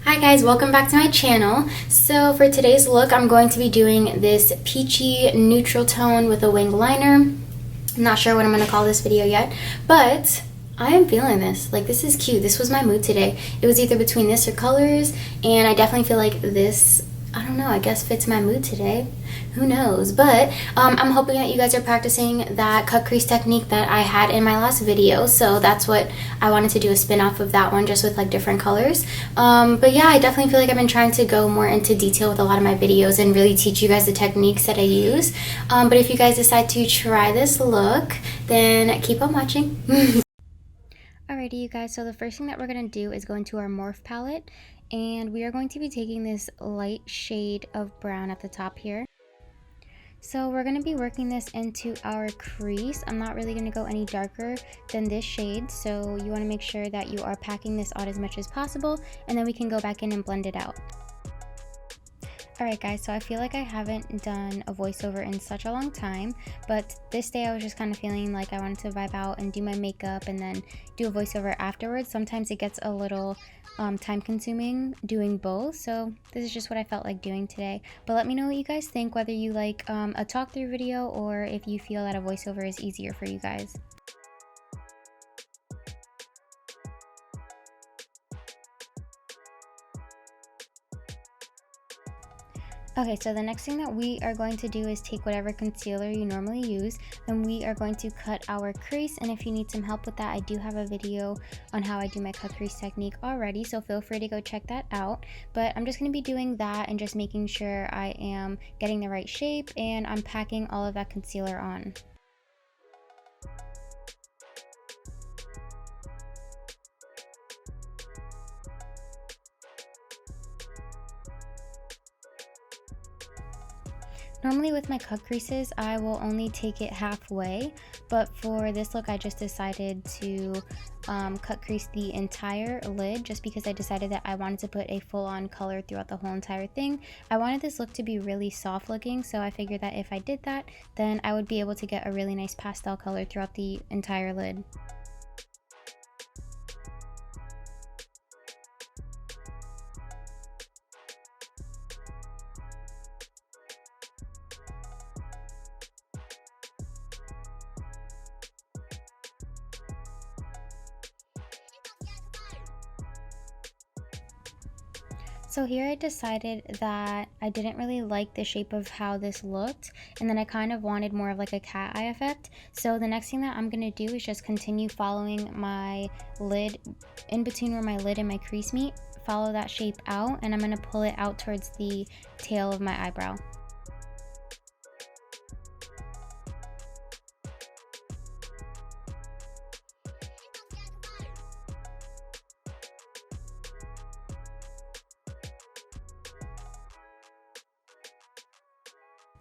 Hi guys, welcome back to my channel. So for today's look, I'm going to be doing this peachy neutral tone with a wing liner. I'm not sure what I'm going to call this video yet, but I am feeling this. Like, this is cute. This was my mood today. It was either between this or colors, and I definitely feel like this, I don't know, I guess fits my mood today. Who knows? But I'm hoping that you guys are practicing that cut crease technique that I had in my last video. So that's what I wanted to do, a spin off of that one, just with like different colors. But yeah, I definitely feel like I've been trying to go more into detail with a lot of my videos and really teach you guys the techniques that I use. But if you guys decide to try this look, then keep on watching. Alrighty, you guys, so the first thing that we're going to do is go into our Morph palette, and we are going to be taking this light shade of brown at the top here. So we're going to be working this into our crease. I'm not really going to go any darker than this shade, so you want to make sure that you are packing this on as much as possible, and then we can go back in and blend it out. Alright guys, so I feel like I haven't done a voiceover in such a long time, but this day I was just kind of feeling like I wanted to vibe out and do my makeup and then do a voiceover afterwards. Sometimes it gets a little time consuming doing both, so this is just what I felt like doing today. But let me know what you guys think, whether you like a talk through video or if you feel that a voiceover is easier for you guys. Okay, so the next thing that we are going to do is take whatever concealer you normally use, and we are going to cut our crease. And if you need some help with that, I do have a video on how I do my cut crease technique already, so feel free to go check that out. But I'm just going to be doing that and just making sure I am getting the right shape and I'm packing all of that concealer on. Normally with my cut creases, I will only take it halfway, but for this look, I just decided to cut crease the entire lid just because I decided that I wanted to put a full-on color throughout the whole entire thing. I wanted this look to be really soft looking, so I figured that if I did that, then I would be able to get a really nice pastel color throughout the entire lid. So here I decided that I didn't really like the shape of how this looked, and then I kind of wanted more of like a cat eye effect. So the next thing that I'm going to do is just continue following my lid, in between where my lid and my crease meet, follow that shape out, and I'm going to pull it out towards the tail of my eyebrow.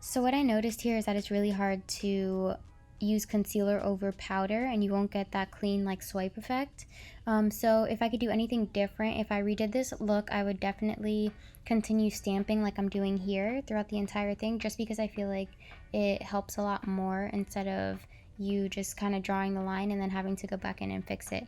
So what I noticed here is that it's really hard to use concealer over powder and you won't get that clean like swipe effect. So if I could do anything different, if I redid this look, I would definitely continue stamping like I'm doing here throughout the entire thing, just because I feel like it helps a lot more instead of you just kind of drawing the line and then having to go back in and fix it.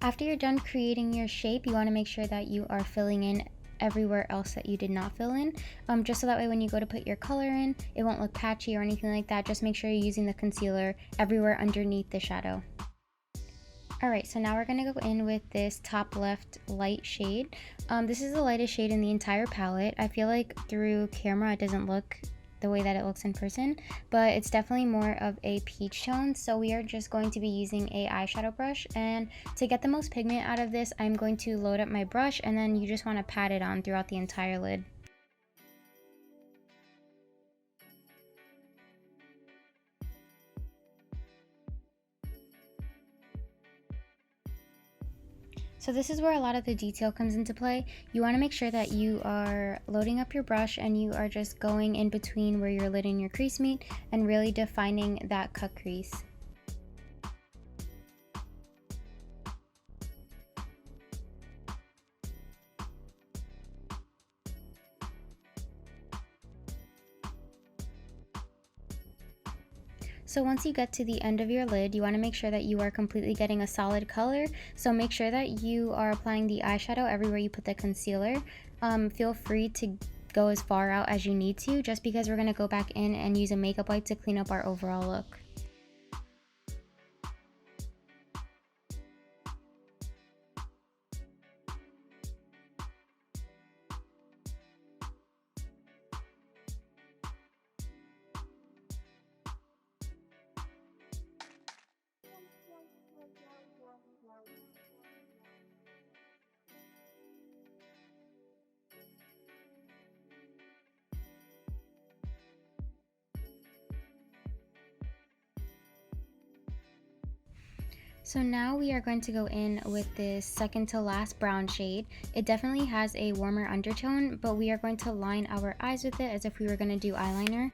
After you're done creating your shape, you want to make sure that you are filling in everywhere else that you did not fill in, just so that way when you go to put your color in, it won't look patchy or anything like that. Just make sure you're using the concealer everywhere underneath the shadow. Alright, so now we're going to go in with this top left light shade. This is the lightest shade in the entire palette. I feel like through camera it doesn't look the way that it looks in person, but it's definitely more of a peach tone. So we are just going to be using a eyeshadow brush, and to get the most pigment out of this, I'm going to load up my brush, and then you just want to pat it on throughout the entire lid. So this is where a lot of the detail comes into play. You want to make sure that you are loading up your brush and you are just going in between where your lid and your crease meet and really defining that cut crease. So once you get to the end of your lid, you want to make sure that you are completely getting a solid color. So make sure that you are applying the eyeshadow everywhere you put the concealer. Feel free to go as far out as you need to, just because we're going to go back in and use a makeup wipe to clean up our overall look. So now we are going to go in with this second to last brown shade. It definitely has a warmer undertone, but we are going to line our eyes with it as if we were going to do eyeliner.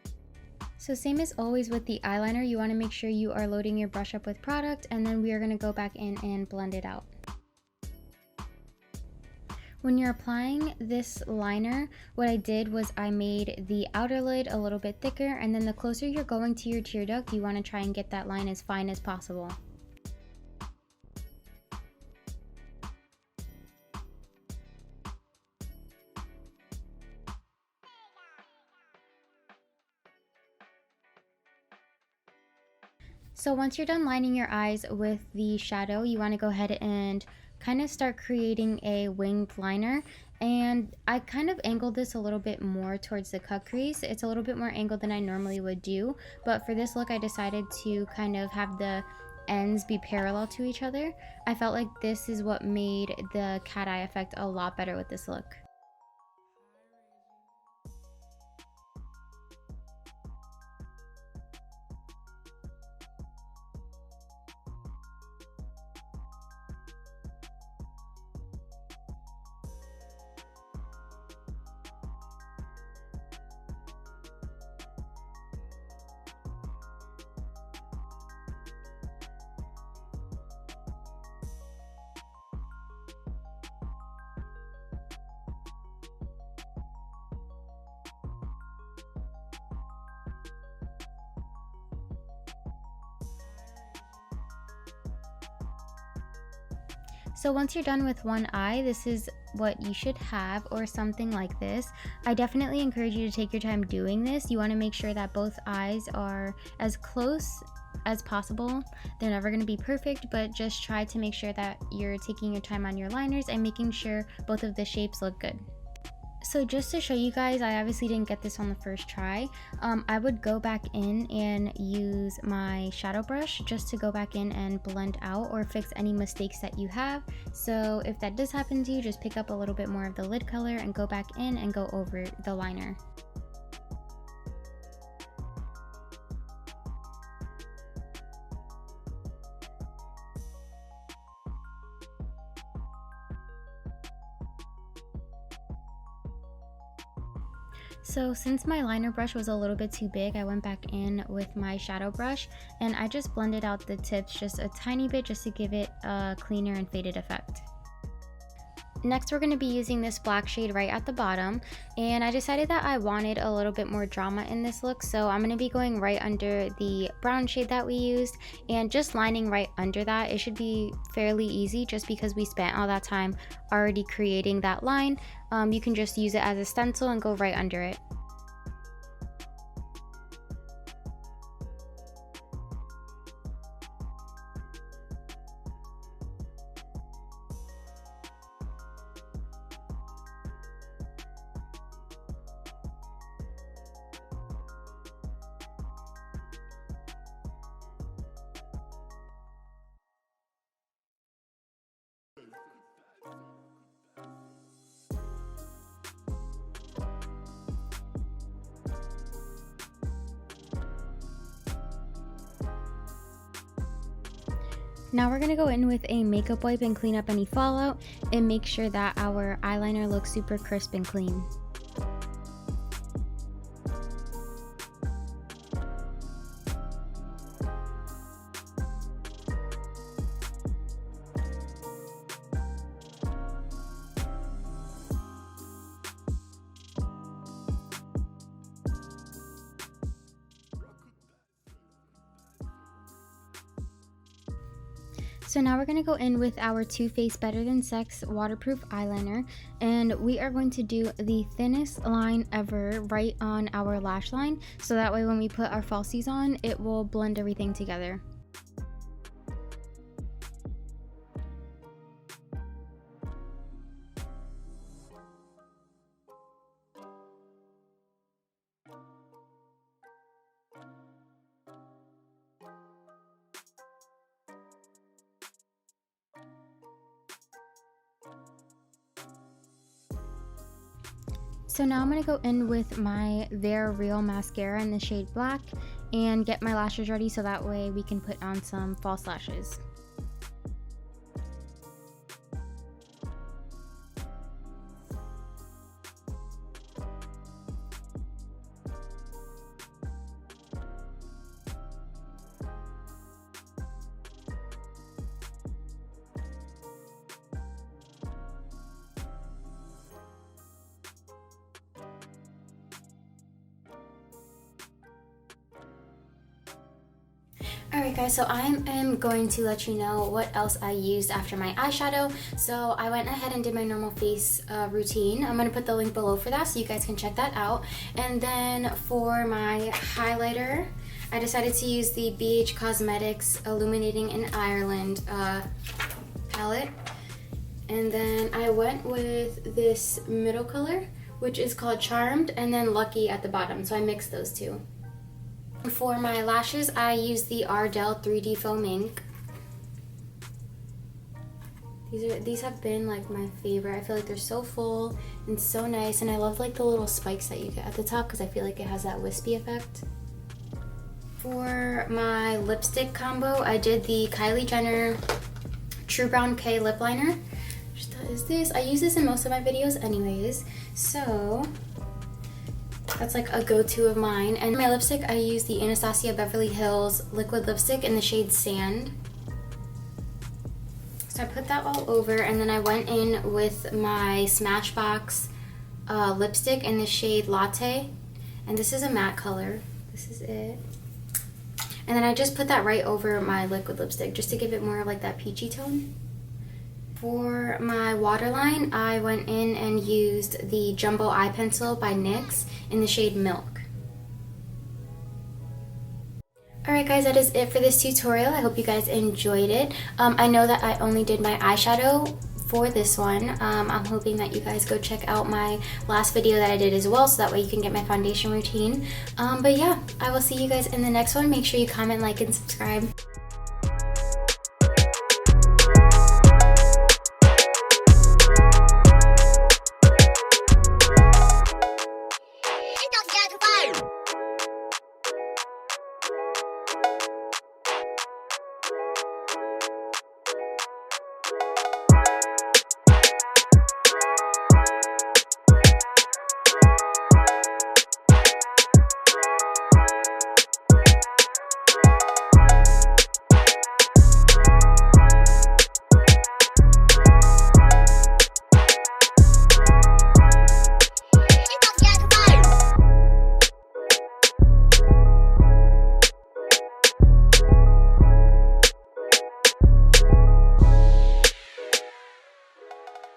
So same as always with the eyeliner, you want to make sure you are loading your brush up with product, and then we are going to go back in and blend it out. When you're applying this liner, what I did was I made the outer lid a little bit thicker, and then the closer you're going to your tear duct, you want to try and get that line as fine as possible. So once you're done lining your eyes with the shadow, you want to go ahead and kind of start creating a winged liner. And I kind of angled this a little bit more towards the cut crease. It's a little bit more angled than I normally would do, but for this look I decided to kind of have the ends be parallel to each other. I felt like this is what made the cat eye effect a lot better with this look. So once you're done with one eye, this is what you should have, or something like this. I definitely encourage you to take your time doing this. You want to make sure that both eyes are as close as possible. They're never going to be perfect, but just try to make sure that you're taking your time on your liners and making sure both of the shapes look good. So just to show you guys, I obviously didn't get this on the first try. I would go back in and use my shadow brush just to go back in and blend out or fix any mistakes that you have. So if that does happen to you, just pick up a little bit more of the lid color and go back in and go over the liner. So since my liner brush was a little bit too big, I went back in with my shadow brush and I just blended out the tips just a tiny bit just to give it a cleaner and faded effect. Next, we're going to be using this black shade right at the bottom, and I decided that I wanted a little bit more drama in this look, so I'm going to be going right under the brown shade that we used and just lining right under that. It should be fairly easy just because we spent all that time already creating that line. You can just use it as a stencil and go right under it. Now we're going to go in with a makeup wipe and clean up any fallout and make sure that our eyeliner looks super crisp and clean. So now we're going to go in with our Too Faced Better Than Sex waterproof eyeliner, and we are going to do the thinnest line ever right on our lash line, so that way when we put our falsies on, it will blend everything together. So now I'm going to go in with my They're Real mascara in the shade Black and get my lashes ready so that way we can put on some false lashes. Alright guys, so I am going to let you know what else I used after my eyeshadow. So I went ahead and did my normal face routine. I'm going to put the link below for that so you guys can check that out. And then for my highlighter, I decided to use the BH Cosmetics Illuminating in Ireland palette. And then I went with this middle color, which is called Charmed, and then Lucky at the bottom. So I mixed those two. For my lashes, I used the Ardell 3D Foam Ink. These have been like my favorite. I feel like they're so full and so nice, and I love like the little spikes that you get at the top because I feel like it has that wispy effect. For my lipstick combo, I did the Kylie Jenner True Brown K lip liner. Which is this? I use this in most of my videos anyways, so that's like a go-to of mine. And my lipstick, I use the Anastasia Beverly Hills liquid lipstick in the shade Sand. So I put that all over, and then I went in with my Smashbox lipstick in the shade Latte. And this is a matte color. This is it. And then I just put that right over my liquid lipstick just to give it more of like that peachy tone. For my waterline, I went in and used the Jumbo Eye Pencil by NYX in the shade Milk. Alright guys, that is it for this tutorial. I hope you guys enjoyed it. I know that I only did my eyeshadow for this one. I'm hoping that you guys go check out my last video that I did as well, so that way you can get my foundation routine. But yeah, I will see you guys in the next one. Make sure you comment, like, and subscribe.